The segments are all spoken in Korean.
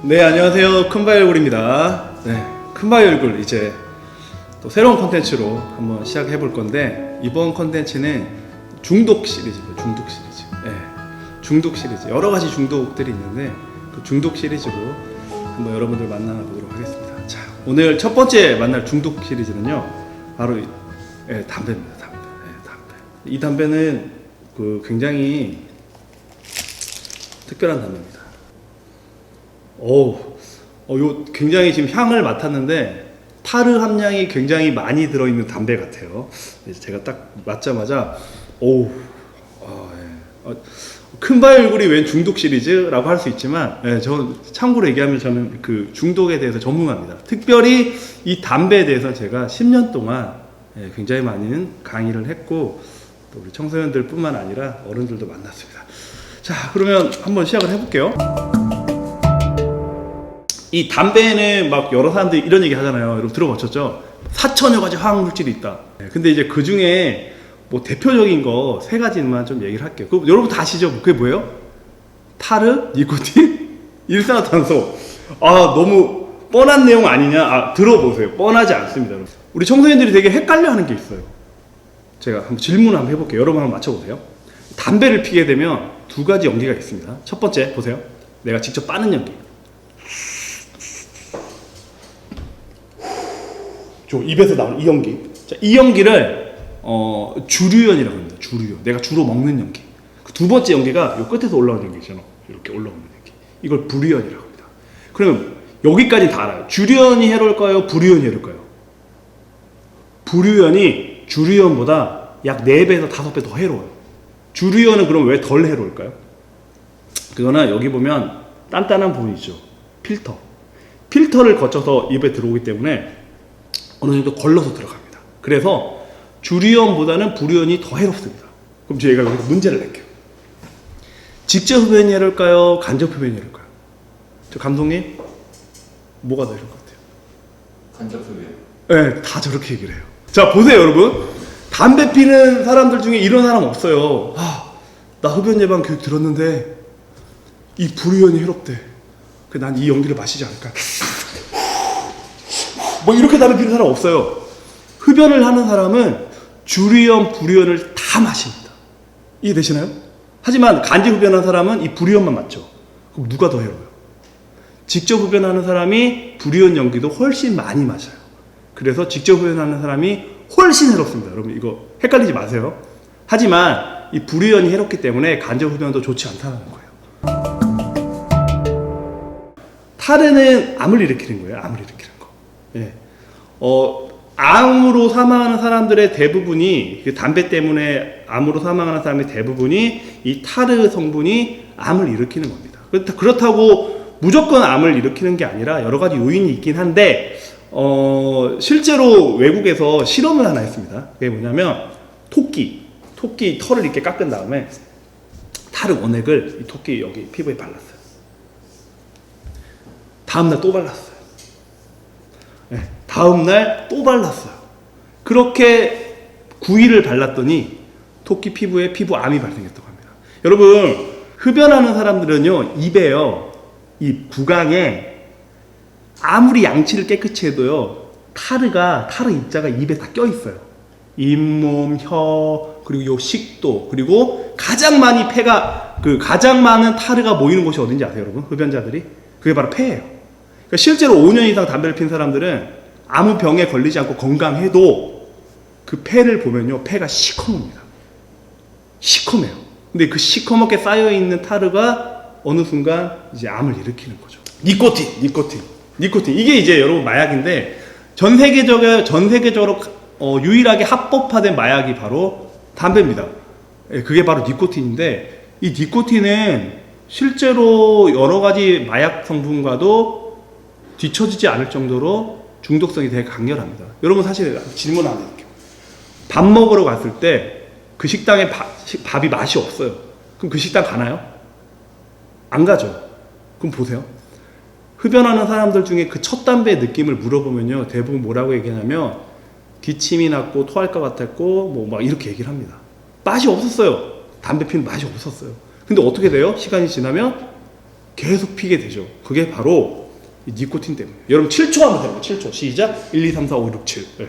네, 안녕하세요. 큰바이 얼굴입니다. 네, 큰바이 얼굴 이제 또 새로운 컨텐츠로 한번 시작해 볼 건데, 이번 컨텐츠는 중독 시리즈예요. 중독 시리즈. 네, 중독 시리즈. 여러 가지 중독들이 있는데 그 중독 시리즈로 한번 여러분들 만나보도록 하겠습니다. 자, 오늘 첫 번째 만날 중독 시리즈는요, 바로 담배입니다. 담배. 네, 담배. 이 담배는 굉장히 특별한 담배입니다. 요 굉장히 지금 향을 맡았는데 타르 함량이 굉장히 많이 들어있는 담배 같아요. 제가 딱 맡자마자 큰바이 얼굴이 웬 중독 시리즈라고 할 수 있지만, 저는 참고로 얘기하면 저는 그 중독에 대해서 전문가입니다. 특별히 이 담배에 대해서 제가 10년 동안 굉장히 많은 강의를 했고, 또 우리 청소년들 뿐만 아니라 어른들도 만났습니다. 자, 그러면 한번 시작을 해볼게요. 이 담배에는 막 여러 사람들이 이런 얘기 하잖아요. 여러분 들어보셨죠? 4천여 가지 화학 물질이 있다. 근데 이제 그 중에 뭐 대표적인 거 3가지만 좀 얘기를 할게요. 그럼 여러분 다 아시죠? 그게 뭐예요? 타르, 니코틴, 일산화탄소. 너무 뻔한 내용 아니냐? 들어보세요. 뻔하지 않습니다. 여러분. 우리 청소년들이 되게 헷갈려 하는 게 있어요. 제가 한번 질문을 한번 해볼게요. 여러분 한번 맞춰보세요. 담배를 피게 되면 2가지 연기가 있습니다. 첫 번째 보세요. 내가 직접 빠는 연기. 저 입에서 나오는 이 연기. 자, 이 연기를 주류연이라고 합니다. 주류연. 내가 주로 먹는 연기. 그 2번째 연기가 요 끝에서 올라오는 연기 있잖아. 이렇게 올라오는 연기. 이걸 불유연이라고 합니다. 그러면 여기까지 다 알아요. 주류연이 해로울까요? 불유연이 해로울까요? 불유연이 주류연보다 약 4배에서 5배 더 해로워요. 주류연은 그럼 왜 덜 해로울까요? 그거는 여기 보면 단단한 부분이 있죠. 필터. 필터를 거쳐서 입에 들어오기 때문에 어느 정도 걸러서 들어갑니다. 그래서 주류연보다는 불유연이 더 해롭습니다. 그럼 저희가 여기서 문제를 낼게요. 직접 흡연이 해로울까요? 간접 흡연이 해로울까요? 저 감독님, 뭐가 더 해로울 것 같아요? 간접 흡연. 네, 다 저렇게 얘기를 해요. 자, 보세요, 여러분. 담배 피는 사람들 중에 이런 사람 없어요. 나 흡연 예방 교육 들었는데 이 불유연이 해롭대. 난 이 연기를 마시지 않을까? 뭐 이렇게 담배 피는 사람 없어요. 흡연을 하는 사람은 주류연, 불유연을 다 마십니다. 이해되시나요? 하지만 간접 흡연하는 사람은 이 불유연만 맞죠. 그럼 누가 더 해로워요? 직접 흡연하는 사람이 불유연 연기도 훨씬 많이 마셔요. 그래서 직접 흡연하는 사람이 훨씬 해롭습니다. 여러분 이거 헷갈리지 마세요. 하지만 이 불유연이 해롭기 때문에 간접 흡연도 좋지 않다는 거예요. 타르는 암을 일으키는 거예요. 암을 일으키는 거. 예. 암으로 사망하는 사람들의 대부분이, 담배 때문에 암으로 사망하는 사람의 대부분이 이 타르 성분이 암을 일으키는 겁니다. 그렇다고 무조건 암을 일으키는 게 아니라 여러 가지 요인이 있긴 한데, 실제로 외국에서 실험을 하나 했습니다. 그게 뭐냐면, 토끼 털을 이렇게 깎은 다음에 타르 원액을 이 토끼 여기 피부에 발랐어요. 다음날 또 발랐어요. 네, 다음날 또 발랐어요. 그렇게 9일을 발랐더니 토끼 피부에 피부암이 발생했다고 합니다. 여러분, 흡연하는 사람들은요, 입에요, 이 구강에 아무리 양치를 깨끗이 해도요, 타르 입자가 입에 다 껴있어요. 잇몸, 혀, 그리고 요 식도, 그리고 가장 많은 타르가 모이는 곳이 어딘지 아세요, 여러분? 흡연자들이? 그게 바로 폐예요. 그러니까 실제로 5년 이상 담배를 핀 사람들은 아무 병에 걸리지 않고 건강해도 그 폐를 보면요, 폐가 시커멉니다. 시커매요. 근데 그 시커멓게 쌓여있는 타르가 어느 순간 이제 암을 일으키는 거죠. 니코틴. 이게 이제 여러분 마약인데, 전 세계적으로 유일하게 합법화된 마약이 바로 담배입니다. 그게 바로 니코틴인데, 이 니코틴은 실제로 여러 가지 마약 성분과도 뒤처지지 않을 정도로 중독성이 되게 강렬합니다. 여러분 사실 질문 하나 드릴게요. 밥 먹으러 갔을 때 그 식당에 밥이 맛이 없어요. 그럼 그 식당 가나요? 안 가죠. 그럼 보세요. 흡연하는 사람들 중에 그 첫 담배의 느낌을 물어보면요, 대부분 뭐라고 얘기하냐면 기침이 났고 토할 것 같았고 뭐 막 이렇게 얘기를 합니다. 맛이 없었어요. 담배 피는 맛이 없었어요. 근데 어떻게 돼요? 시간이 지나면 계속 피게 되죠. 그게 바로 이 니코틴 때문에. 여러분 7초 하면 됩니다. 7초. 시작. 1, 2, 3, 4, 5, 6, 7. 네.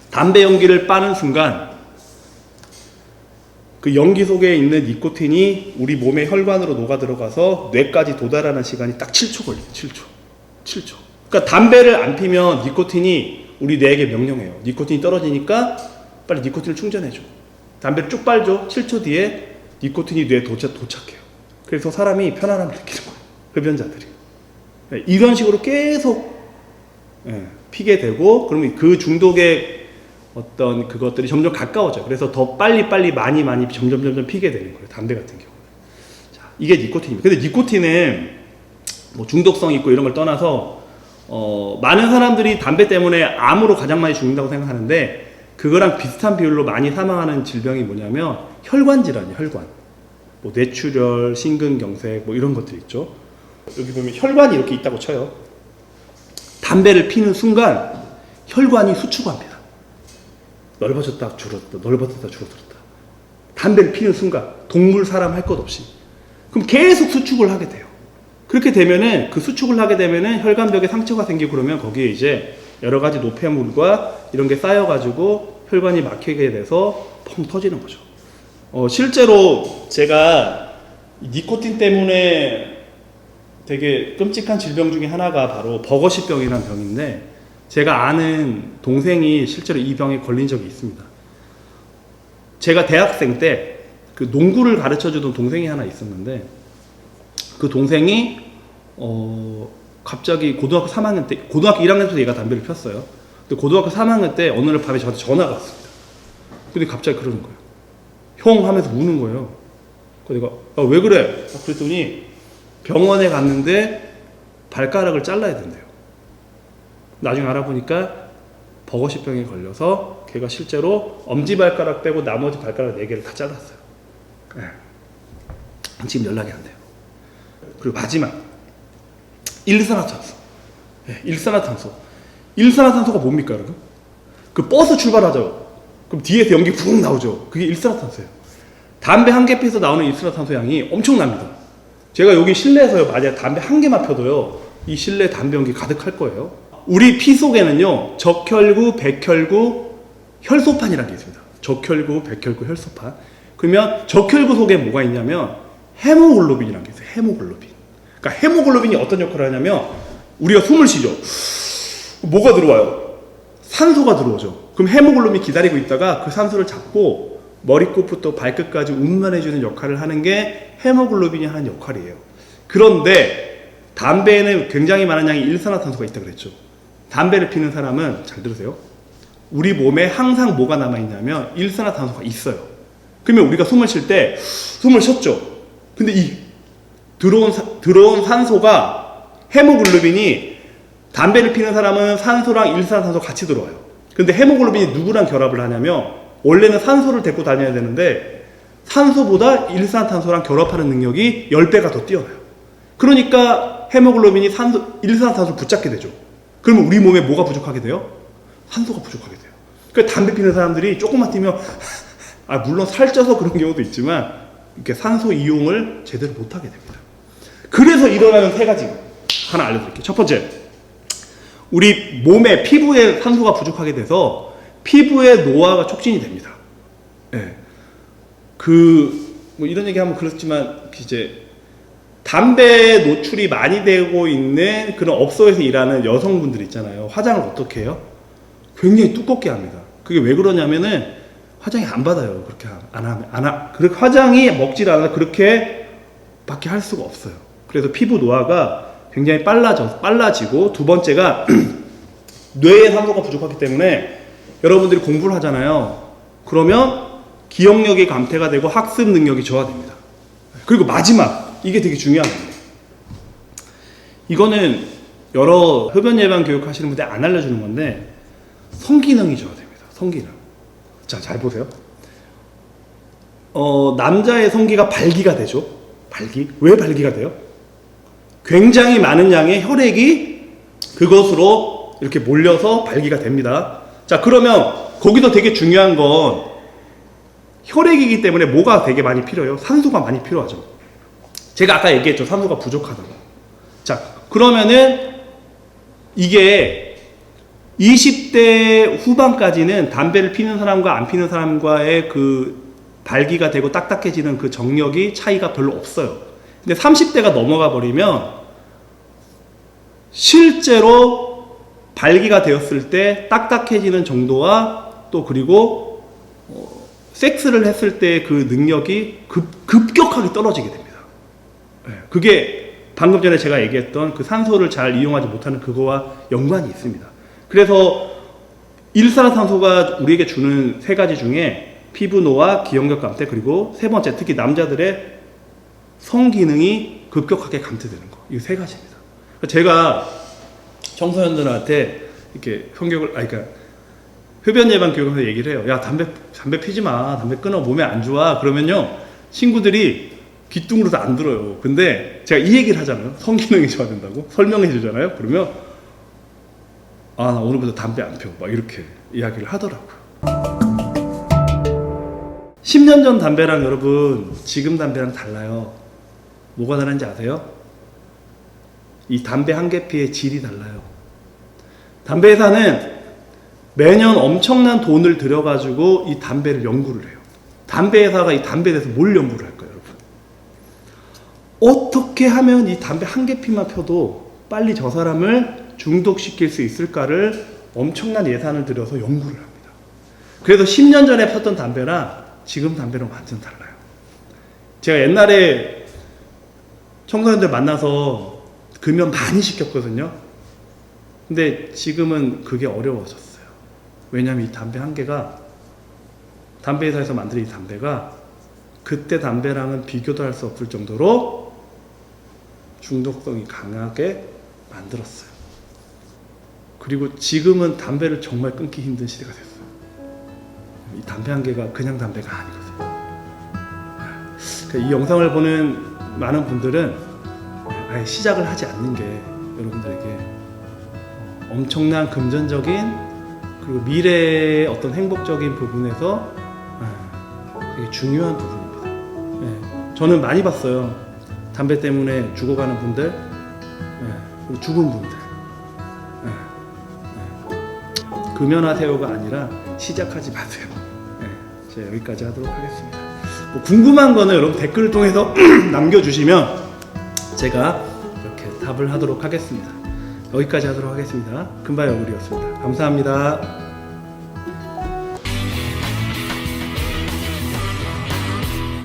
담배 연기를 빠는 순간 그 연기 속에 있는 니코틴이 우리 몸의 혈관으로 녹아 들어가서 뇌까지 도달하는 시간이 딱 7초 걸려요. 7초. 그러니까 담배를 안 피면 니코틴이 우리 뇌에게 명령해요. 니코틴이 떨어지니까 빨리 니코틴을 충전해줘. 담배를 쭉 빨죠. 7초 뒤에 니코틴이 뇌에 도착해요. 그래서 사람이 편안함을 느끼는 거예요. 흡연자들이. 네, 이런 식으로 계속 피게 되고, 그러면 그 중독의 어떤 그것들이 점점 가까워져요. 그래서 더 빨리 많이 점점 피게 되는 거예요. 담배 같은 경우는. 자, 이게 니코틴입니다. 근데 니코틴은 뭐 중독성 있고 이런 걸 떠나서 많은 사람들이 담배 때문에 암으로 가장 많이 죽는다고 생각하는데, 그거랑 비슷한 비율로 많이 사망하는 질병이 뭐냐면 혈관 질환이에요. 혈관. 뭐 뇌출혈, 심근경색 뭐 이런 것들 있죠. 여기 보면 혈관이 이렇게 있다고 쳐요. 담배를 피는 순간 혈관이 수축합니다. 넓어졌다 줄어들었다, 넓어졌다 줄어들었다. 담배를 피는 순간 동물, 사람 할 것 없이. 그럼 계속 수축을 하게 돼요. 그렇게 되면은 그 수축을 하게 되면은 혈관벽에 상처가 생기고, 그러면 거기에 이제 여러 가지 노폐물과 이런 게 쌓여가지고 혈관이 막히게 돼서 펑 터지는 거죠. 실제로 제가 니코틴 때문에 되게 끔찍한 질병 중에 하나가 바로 버거시병이라는 병인데, 제가 아는 동생이 실제로 이 병에 걸린 적이 있습니다. 제가 대학생 때 그 농구를 가르쳐 주던 동생이 하나 있었는데, 그 동생이 갑자기 고등학교 3학년 때, 고등학교 1학년 때 얘가 담배를 폈어요. 근데 고등학교 3학년 때 어느 날 밤에 저한테 전화가 왔습니다. 근데 갑자기 그러는 거예요. 형 하면서 우는 거예요. 그래서 내가 왜 그래? 그랬더니 병원에 갔는데 발가락을 잘라야 된대요. 나중에 알아보니까 버거시병에 걸려서 걔가 실제로 엄지발가락 빼고 나머지 발가락 4개를 다 잘랐어요. 네. 지금 연락이 안 돼요. 그리고 마지막 일산화탄소. 네, 일산화탄소. 일산화탄소가 뭡니까, 여러분? 그 버스 출발하죠. 그럼 뒤에서 연기 붕 나오죠. 그게 일산화탄소예요. 담배 한 개 피워서 나오는 일산화탄소 양이 엄청납니다. 제가 여기 실내에서요, 만약 담배 한 개만 펴도요, 이 실내 담배 연기 가득할 거예요. 우리 피 속에는요, 적혈구, 백혈구, 혈소판이라는 게 있습니다. 적혈구, 백혈구, 혈소판. 그러면 적혈구 속에 뭐가 있냐면 헤모글로빈이라는 게 있어요. 헤모글로빈. 그러니까 헤모글로빈이 어떤 역할을 하냐면, 우리가 숨을 쉬죠. 뭐가 들어와요? 산소가 들어오죠. 그럼 헤모글로빈이 기다리고 있다가 그 산소를 잡고 머리끝부터 발끝까지 운반해주는 역할을 하는 게 헤모글로빈이 하는 역할이에요. 그런데 담배에는 굉장히 많은 양의 일산화탄소가 있다고 그랬죠. 담배를 피는 사람은, 잘 들으세요, 우리 몸에 항상 뭐가 남아있냐면 일산화탄소가 있어요. 그러면 우리가 숨을 쉴 때 숨을 쉬었죠. 근데 이 들어온 산소가, 헤모글로빈이, 담배를 피는 사람은 산소랑 일산화탄소 같이 들어와요. 근데 헤모글로빈이 누구랑 결합을 하냐면, 원래는 산소를 데리고 다녀야 되는데 산소보다 일산화탄소랑 결합하는 능력이 10배가 더 뛰어나요. 그러니까 헤모글로빈이 일산화탄소를 붙잡게 되죠. 그러면 우리 몸에 뭐가 부족하게 돼요? 산소가 부족하게 돼요. 그러니까 담배 피는 사람들이 조금만 뛰면 물론 살쪄서 그런 경우도 있지만 이렇게 산소 이용을 제대로 못하게 됩니다. 그래서 일어나는 3가지 하나 알려드릴게요. 첫 번째, 우리 몸에, 피부에 산소가 부족하게 돼서 피부의 노화가 촉진이 됩니다. 예. 뭐 이런 얘기 하면 그렇지만, 이제 담배 노출이 많이 되고 있는 그런 업소에서 일하는 여성분들 있잖아요. 화장을 어떻게 해요? 굉장히 두껍게 합니다. 그게 왜 그러냐면은 화장이 안 받아요. 그렇게 그렇게 화장이 먹질 않아서 그렇게 밖에 할 수가 없어요. 그래서 피부 노화가 굉장히 빨라지고, 두 번째가 뇌에 산소가 부족하기 때문에 여러분들이 공부를 하잖아요. 그러면 기억력이 감퇴가 되고 학습 능력이 저하됩니다. 그리고 마지막, 이게 되게 중요한 거예요. 이거는 여러 흡연 예방 교육 하시는 분들 안 알려주는 건데, 성기능이 저하됩니다. 성기능. 자, 잘 보세요. 남자의 성기가 발기가 되죠. 발기. 왜 발기가 돼요? 굉장히 많은 양의 혈액이 그것으로 이렇게 몰려서 발기가 됩니다. 자, 그러면 거기서 되게 중요한 건 혈액이기 때문에 뭐가 되게 많이 필요해요? 산소가 많이 필요하죠. 제가 아까 얘기했죠. 산소가 부족하다고. 자, 그러면은 이게 20대 후반까지는 담배를 피는 사람과 안 피는 사람과의 그 발기가 되고 딱딱해지는 그 정력이 차이가 별로 없어요. 근데 30대가 넘어가 버리면 실제로 발기가 되었을 때 딱딱해지는 정도와 또 그리고 섹스를 했을 때 그 능력이 급격하게 떨어지게 됩니다. 그게 방금 전에 제가 얘기했던 그 산소를 잘 이용하지 못하는 그거와 연관이 있습니다. 그래서 일산화탄소가 우리에게 주는 세 가지 중에 피부 노화, 기억력 감퇴, 그리고 세 번째 특히 남자들의 성기능이 급격하게 감퇴되는 거. 이 세 가지입니다. 제가 청소년들한테 이렇게 그러니까 흡연 예방 교육에서 얘기를 해요. 야, 담배 피지 마. 담배 끊어. 몸에 안 좋아. 그러면요, 친구들이 귀뚱으로도 안 들어요. 근데 제가 이 얘기를 하잖아요. 성기능이 좋아진다고 설명해 주잖아요. 그러면 아, 나 오늘부터 담배 안 펴. 막 이렇게 이야기를 하더라고요. 10년 전 담배랑 여러분 지금 담배랑 달라요. 뭐가 다른지 아세요? 이 담배 한 개 피의 질이 달라요. 담배 회사는 매년 엄청난 돈을 들여가지고 이 담배를 연구를 해요. 담배 회사가 이 담배에 대해서 뭘 연구를 할까요, 여러분? 어떻게 하면 이 담배 한 개 피만 펴도 빨리 저 사람을 중독시킬 수 있을까를 엄청난 예산을 들여서 연구를 합니다. 그래서 10년 전에 폈던 담배랑 지금 담배랑 완전 달라요. 제가 옛날에 청소년들 만나서 금연 많이 시켰거든요. 근데 지금은 그게 어려워졌어요. 왜냐면 이 담배 한 개가, 담배 회사에서 만든 이 담배가 그때 담배랑은 비교도 할 수 없을 정도로 중독성이 강하게 만들었어요. 그리고 지금은 담배를 정말 끊기 힘든 시대가 됐어요. 이 담배 한 개가 그냥 담배가 아니거든요. 그러니까 이 영상을 보는 많은 분들은 아예 시작을 하지 않는 게 여러분들에게 엄청난 금전적인 그리고 미래의 어떤 행복적인 부분에서 되게 중요한 부분입니다. 저는 많이 봤어요. 담배 때문에 죽어가는 분들, 그리고 죽은 분들. 금연하세요가 아니라 시작하지 마세요. 제가 여기까지 하도록 하겠습니다. 뭐 궁금한 거는 여러분 댓글을 통해서 남겨주시면 제가 이렇게 답을 하도록 하겠습니다. 여기까지 하도록 하겠습니다. 금바이 얼굴이었습니다. 감사합니다.